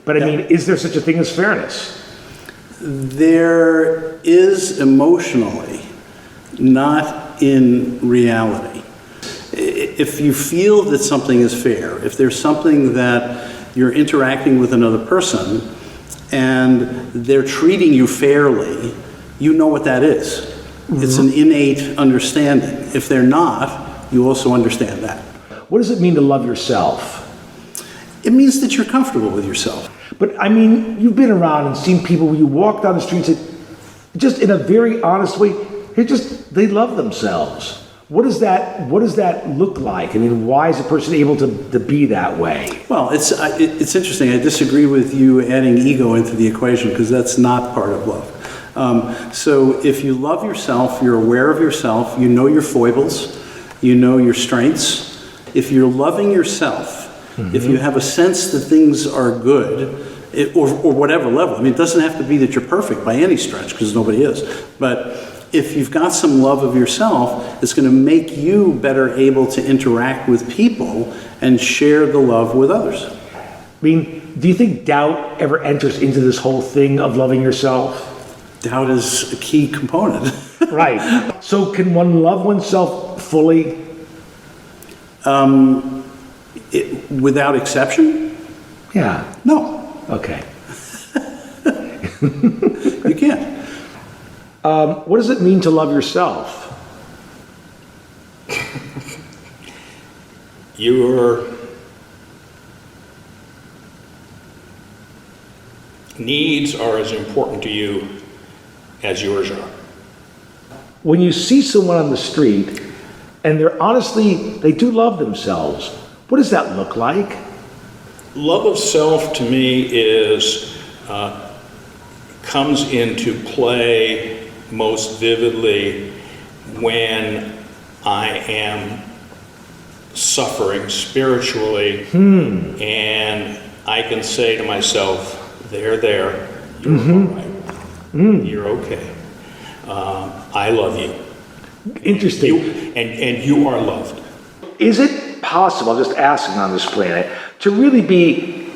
But I mean, is there such a thing as fairness? There is emotionally, not in reality. If you feel that something is fair, if there's something that you're interacting with another person and they're treating you fairly, you know what that is. Mm-hmm. It's an innate understanding. If they're not, you also understand that. What does it mean to love yourself? It means that you're comfortable with yourself. But I mean, you've been around and seen people when you walk down the streets, just in a very honest way, they love themselves. What does that look like? I mean, why is a person able to be that way? Well, it's interesting. I disagree with you adding ego into the equation because that's not part of love. So if you love yourself, you're aware of yourself, you know your foibles, you know your strengths. If you're loving yourself, mm-hmm. if you have a sense that things are good, or whatever level. I mean, it doesn't have to be that you're perfect by any stretch because nobody is. But if you've got some love of yourself, it's going to make you better able to interact with people and share the love with others. I mean, do you think doubt ever enters into this whole thing of loving yourself? Doubt is a key component. Right. So can one love oneself fully? Without exception? Yeah. No. Okay. You can't. What does it mean to love yourself? Your needs are as important to you as yours are. When you see someone on the street and they do love themselves, what does that look like? Love of self to me comes into play most vividly when I am suffering spiritually and I can say to myself, you're mm-hmm. all right. You're okay. I love you. Interesting. And you are loved. Is it possible, I'm just asking on this planet, to really be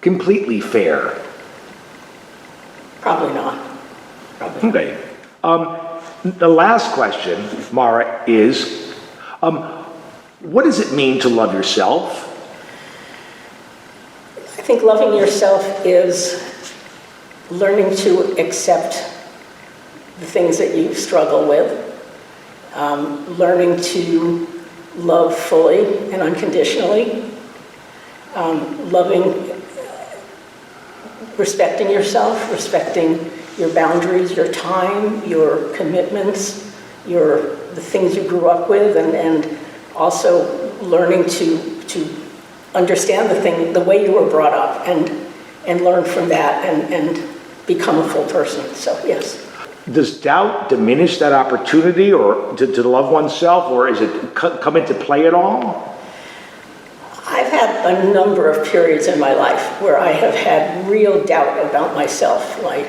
completely fair? Probably not. Okay. The last question, Mara, is what does it mean to love yourself? I think loving yourself is learning to accept the things that you struggle with, learning to love fully and unconditionally, respecting yourself, respecting your boundaries, your time, your commitments, the things you grew up with, and also learning to understand the way you were brought up and learn from that and become a full person. So yes. Does doubt diminish that opportunity or to love oneself, or is it come into play at all? I've had a number of periods in my life where I have had real doubt about myself, my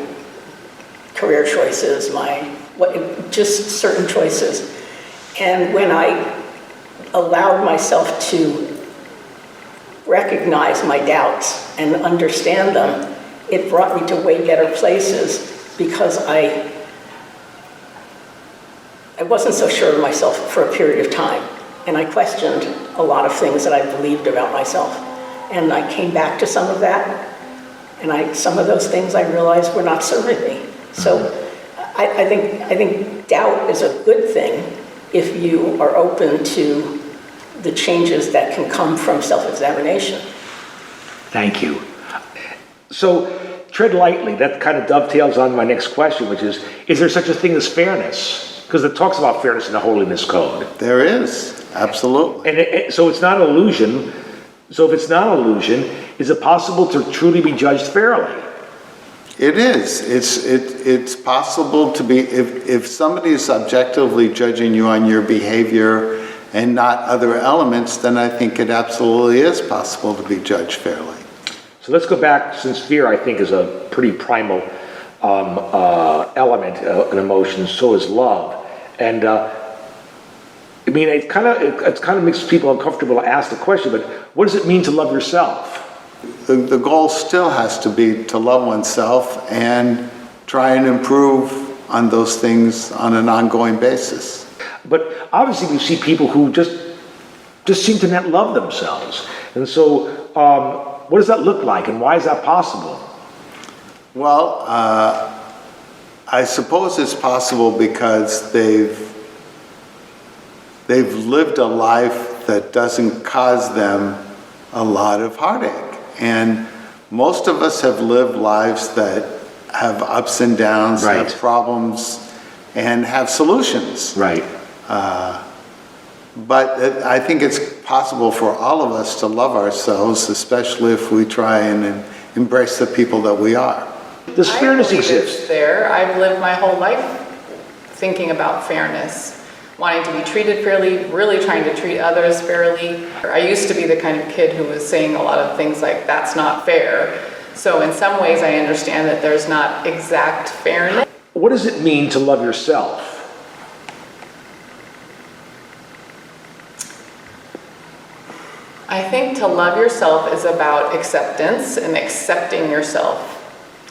career choices, just certain choices. And when I allowed myself to recognize my doubts and understand them, it brought me to way better places because I wasn't so sure of myself for a period of time. And I questioned a lot of things that I believed about myself. And I came back to some of that, and some of those things I realized were not serving me. So I think doubt is a good thing if you are open to the changes that can come from self-examination. Thank you. So tread lightly. That kind of dovetails on my next question, which is there such a thing as fairness? Because it talks about fairness in the Holiness Code. There is, absolutely. And so it's not an illusion. So if it's not an illusion, is it possible to truly be judged fairly? It is. It's possible to be, if somebody is objectively judging you on your behavior and not other elements, then I think it absolutely is possible to be judged fairly. So let's go back, since fear, I think, is a pretty primal element, an emotion, so is love. And I mean, it kind of makes people uncomfortable to ask the question, but what does it mean to love yourself? the goal still has to be to love oneself and try and improve on those things on an ongoing basis. But obviously, we see people who just seem to not love themselves. And so, what does that look like, and why is that possible? Well, I suppose it's possible because they've lived a life that doesn't cause them a lot of heartache. And most of us have lived lives that have ups and downs, Right. have problems, and have solutions. Right. But I think it's possible for all of us to love ourselves, especially if we try and embrace the people that we are. Does fairness I believe exist? it's there. I've lived my whole life thinking about fairness, wanting to be treated fairly, really trying to treat others fairly. I used to be the kind of kid who was saying a lot of things like, that's not fair. So in some ways I understand that there's not exact fairness. What does it mean to love yourself? I think to love yourself is about acceptance and accepting yourself.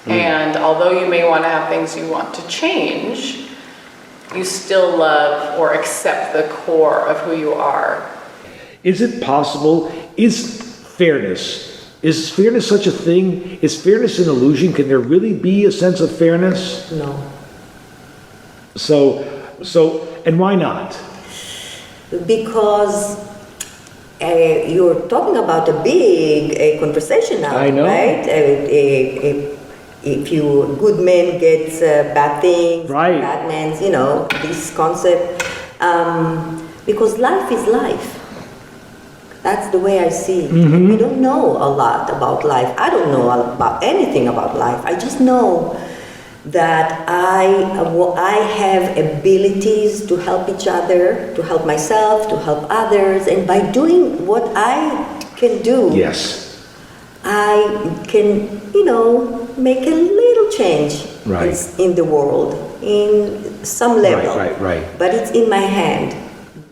And although you may want to have things you want to change, you still love or accept the core of who you are. Is it possible? Is fairness such a thing? Is fairness an illusion? Can there really be a sense of fairness? No. So, and why not? Because you're talking about a big conversation now, I know. right? If you good man gets bad things, Right. bad men, this concept. Because life is life. That's the way I see it. We don't know a lot about life. I don't know about anything about life. I just know that I have abilities to help each other, to help myself, to help others, and by doing what I can do, Yes. I can, make a little change Right. in the world, in some level. Right. But it's in my hand.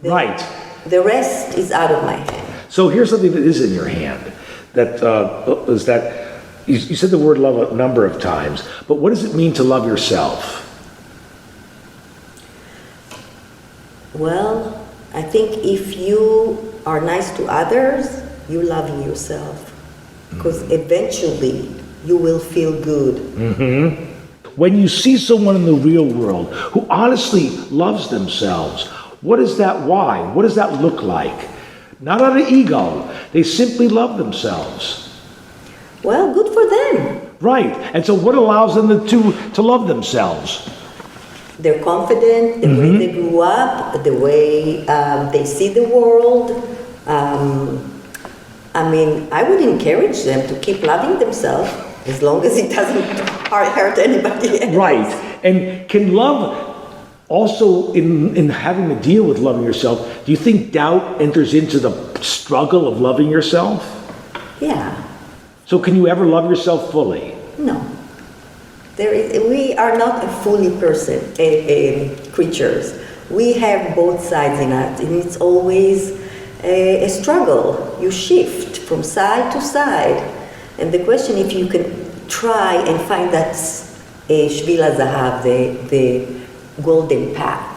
Right. The rest is out of my hand. So here's something that is in your hand. Is that you said the word love a number of times, but what does it mean to love yourself? Well, I think if you are nice to others, you love yourself. Because eventually you will feel good. When you see someone in the real world who honestly loves themselves, what is that? Why? What does that look like? Not out of ego. They simply love themselves. Well, good for them. Right. And so what allows them to love themselves? They're confident, the way they grew up, the way they see the world. I would encourage them to keep loving themselves as long as it doesn't hurt anybody else. Right. And can love also, in having to deal with loving yourself, do you think doubt enters into the struggle of loving yourself? Yeah. So can you ever love yourself fully? No. We are not a fully creatures. We have both sides in us, and it's always a struggle. You shift from side to side. And the question, if you can try and find that Shvil HaZahav, the golden path,